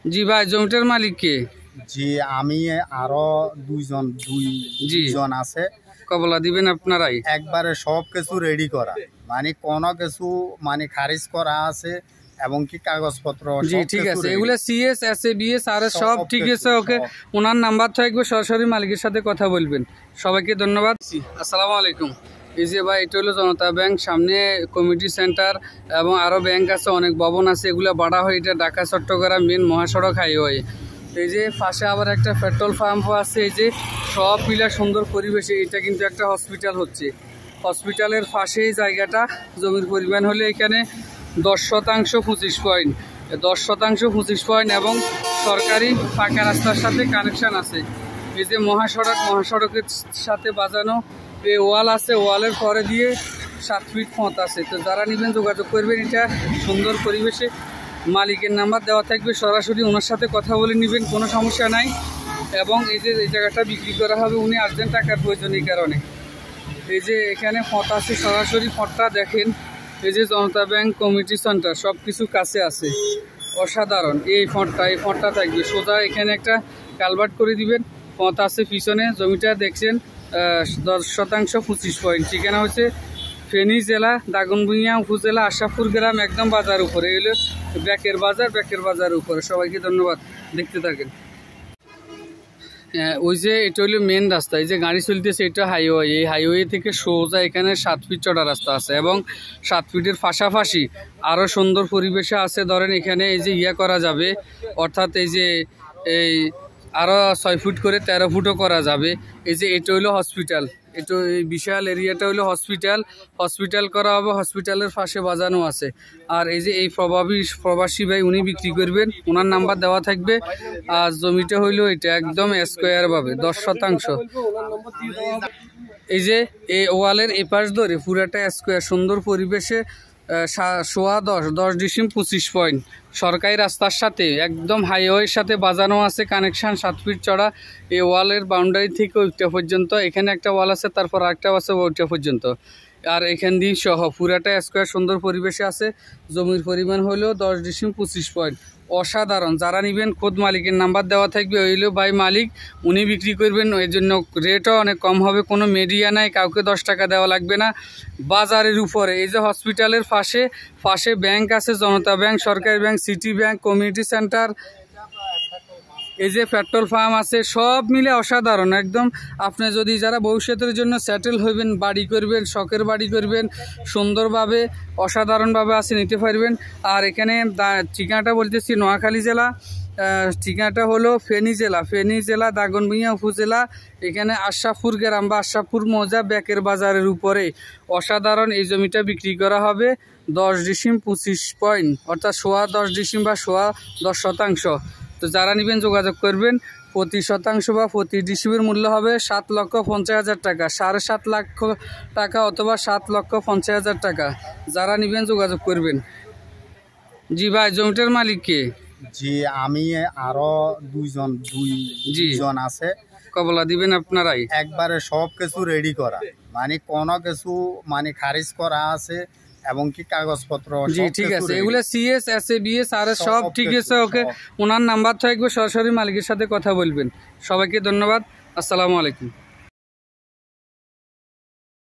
জি ভাই, জমিটার মালিক কে? জি আমি আরো দুইজন আছে। কবলা দিবেন আপনারাই? একবারে সব কিছু রেডি করা, মানে কোনো কিছু মানে খারিজ করা আছে এবং কি কাগজপত্র। জি ঠিক আছে, এগুলো সিএস এসএবিএস আর সব ঠিক আছে। ওকে, ওনার নাম্বার থাকবে, সরাসরি মালিকের সাথে কথা বলবেন। সবাইকে ধন্যবাদ। আসসালামু আলাইকুম। এই যে ভাই, এটা হলো জনতা ব্যাংক, সামনে কমিউনিটি সেন্টার এবং আরও ব্যাংক আছে, অনেক ভবন আছে, এগুলো বাড়া হয়। এটা ঢাকা চট্টগ্রাম মেন মহাসড়ক হাইওয়ে। এই যে পাশে আবার একটা পেট্রোল পাম্পও আছে। এই যে সব মিলা সুন্দর পরিবেশে, এটা কিন্তু একটা হসপিটাল হচ্ছে। হসপিটালের পাশেই জায়গাটা, জমির পরিমাণ হলে এখানে 10% 25 পয়েন্ট, 10% 25 পয়েন্ট এবং সরকারি পাকা রাস্তার সাথে কানেকশান আছে। এই যে মহাসড়কের সাথে বাজানো এই ওয়াল আছে, ওয়ালের পরে দিয়ে 7 ফিট পথ আছে। তো যারা নেবেন যোগাযোগ করবেন। এটা সুন্দর পরিবেশে, মালিকের নাম্বার দেওয়া থাকবে, সরাসরি ওনার সাথে কথা বলে নেবেন, কোনো সমস্যা নাই। এবং এই যে এই জায়গাটা বিক্রি করা হবে, উনি আর্জেন্ট টাকার প্রয়োজন, এই কারণে। এই যে এখানে পথ আছে, সরাসরি পথটা দেখেন। এই যে জনতা ব্যাংক কমিউনিটি সেন্টার, সব কিছু কাছে আছে, অসাধারণ। এই ফোনটা থাকবে সোজা, এখানে একটা কালভার্ট করে দিবেন, পথ আছে পিছনে। জমিটা দেখছেন 10% 25 পয়েন্ট। ঠিকানা হচ্ছে ফেনী জেলা দাগনভূঞা উপজেলা আশাপুর গ্রাম, একদম বাজার উপরে। এই হলো ব্যাকের বাজার উপরে। সবাইকে ধন্যবাদ, দেখতে থাকেন। ওই যে এটা হলো মেন রাস্তা, এই যে গাড়ি চলতেছে, এটা হাইওয়ে। এই হাইওয়ে থেকে সোজা এখানে 7 ফিট চড়া রাস্তা আছে এবং 7 ফিটের পাশাপাশি আরও সুন্দর পরিবেশে আছে। ধরেন এখানে এই যে করা যাবে, অর্থাৎ এই যে এই আরও 6 ফুট করে 13 ফুটও করা যাবে। এই যে এটা হলো হসপিটাল, এটা এই বিশাল এরিয়াটা হলো হসপিটাল করা হবে। হসপিটালের পাশে বাজানো আছে। আর এই যে এই প্রবাসী ভাই, উনি বিক্রি করবেন, ওনার নাম্বার দেওয়া থাকবে। আর জমিটা হইলো এটা একদম স্কোয়ার ভাবে 10%। এই যে এই ওয়ালের এপাশ ধরে পুরাটা স্কোয়ার, সুন্দর পরিবেশে, 10.10 25 পয়েন্ট। সরকারি রাস্তার সাথে একদম হাইওয়ের সাথে বাজানো আছে, কানেকশান 7 ফিট চড়া। এই ওয়ালের বাউন্ডারি থেকে ওইটা পর্যন্ত, এখানে একটা ওয়াল আছে, তারপর আরেকটা আছে ওইটা পর্যন্ত। আর এখান দিয়ে সহ পুরাটা স্কোয়ার সুন্দর পরিবেশে আছে। জমির পরিমাণ হলো 10.25 পয়েন্ট, অসাধারণ। যারা নেবেন খোদ মালিকের নাম্বার দেওয়া থাকবে, ওইলো ভাই মালিক, উনি বিক্রি করবেন। এর জন্য রেটও অনেক কম হবে, কোনো মিডিয়া নাই, কাউকে 10 টাকা দেওয়া লাগবে না, বাজারের উপরে। এই যে হসপিটালের পাশে ব্যাংক আছে, জনতা ব্যাংক, সরকারি bank, city bank, community centre, এই যে পেট্রোল পাম্প আছে, সব মিলে অসাধারণ একদম। আপনি যদি যারা ভবিষ্যতের জন্য সেটেল হইবেন, বাড়ি করবেন, শখের বাড়ি করবেন, সুন্দরভাবে অসাধারণভাবে আছে, নিতে পারবেন। আর এখানে ঠিকানাটা বলতেছি নোয়াখালী জেলা, ঠিকানাটা হলো ফেনী জেলা দাগনভূঞা উপজেলা। এখানে আশাপুর গ্রাম বা আশাপুর মৌজা, ব্যাকের বাজারের উপরে। অসাধারণ। এই জমিটা বিক্রি করা হবে 10.25 পয়েন্ট, অর্থাৎ 10.5 বা 10%। তো যারা নেবেন যোগাযোগ করবেন। প্রতি শতাংশ বা প্রতি ডিসিমের মূল্য হবে 7,50,000 টাকা, 7.5 লক্ষ টাকা অথবা 7,50,000 টাকা। যারা নেবেন যোগাযোগ করবেন। জি ভাই, জমিটার মালিক কে? জি আমি আরো দুইজন আছে। কবলা দিবেন আপনারাই? একবারে সব কিছু রেডি করা, মানে কোনো কিছু মানে খারিজ করা আছে এবং কি কাগজপত্র। জি ঠিক আছে, এগুলো সিএস এসএবিএস আর সব ঠিক আছে। ওকে, ওনার নাম্বার থাকবে, সরাসরি মালিকের সাথে কথা বলবেন। সবাইকে ধন্যবাদ। আসসালামু আলাইকুম।